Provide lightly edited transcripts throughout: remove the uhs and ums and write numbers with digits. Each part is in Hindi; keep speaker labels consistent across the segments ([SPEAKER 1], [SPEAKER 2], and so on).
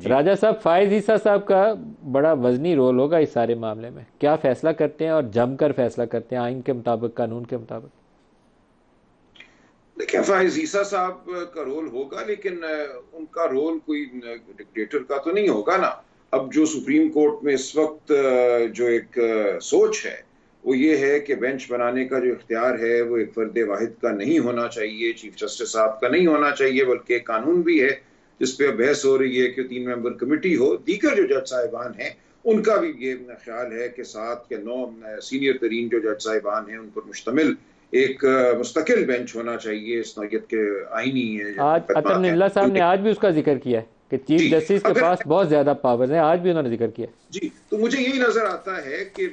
[SPEAKER 1] जी।
[SPEAKER 2] राजा साहब, फायज ईसा साहब का बड़ा वजनी रोल होगा इस सारे मामले में। क्या फैसला करते हैं, और जमकर फैसला करते हैं आइन के मुताबिक, कानून के मुताबिक।
[SPEAKER 1] देखिए, फायज ईसा साहब का रोल होगा, लेकिन उनका रोल कोई डिक्टेटर का तो नहीं होगा ना। अब जो सुप्रीम कोर्ट में इस वक्त जो एक सोच है, वो ये है कि बेंच बनाने का जो इख्तियार है वो एक फर्द वाहिद का नहीं होना चाहिए, चीफ जस्टिस साहब का नहीं होना चाहिए, बल्कि एक कानून भी है जिस पे बहस हो रही है कि 3 मेंबर कमेटी हो। दीगर जो जज साहिबान हैं उनका भी ये ख्याल है कि 7 या 9 सीनियर तरीन जो जज साहिबान हैं उन पर मुश्तमिल एक मुस्तकिल बेंच होना चाहिए इस नौयत के आईनी जो
[SPEAKER 2] आज अतर
[SPEAKER 1] मुकदमात हैं
[SPEAKER 2] निल्ला साहब ने
[SPEAKER 1] उनके।
[SPEAKER 2] आज भी उसका जिक्र किया है कि चीफ
[SPEAKER 1] जी।
[SPEAKER 2] जस्टिस के
[SPEAKER 1] अगर
[SPEAKER 2] पास बहुत ज़्यादा पावर्स हैं, आज भी उन्होंने जिक्र किया है।
[SPEAKER 1] जी, तो मुझे यही नजर आता है कि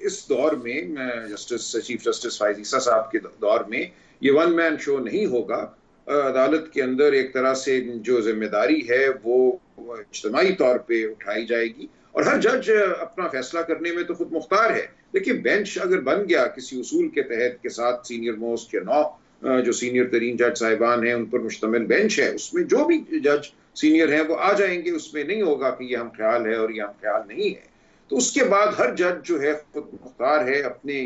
[SPEAKER 1] इस दौर में चीफ जस्टिस फायज ईसा साहब के दौर में ये वन मैन शो नहीं होगा। अदालत के अंदर एक तरह से जो जिम्मेदारी है वो इज्तिमाई तौर पे उठाई जाएगी, और हर जज अपना फैसला करने में तो खुद मुख्तार है। देखिए, बेंच अगर बन गया किसी उसूल के तहत के साथ, सीनियर मोस्ट या 9 जो सीनियर तरीन जज साहिबान हैं उन पर मुश्तमिल बेंच है, उसमें जो भी जज सीनियर हैं वो आ जाएंगे। उसमें नहीं होगा कि ये हम ख्याल है और ये हम ख्याल नहीं है। तो उसके बाद हर जज जो है खुद मुख्तार है, अपने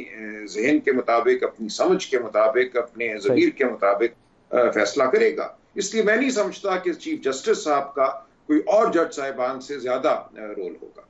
[SPEAKER 1] जहन के मुताबिक, अपनी समझ के मुताबिक, अपने
[SPEAKER 2] सही।
[SPEAKER 1] ज़मीर के मुताबिक फैसला करेगा। इसलिए मैं नहीं समझता कि चीफ जस्टिस साहब का कोई और जज साहिबान से ज्यादा रोल होगा।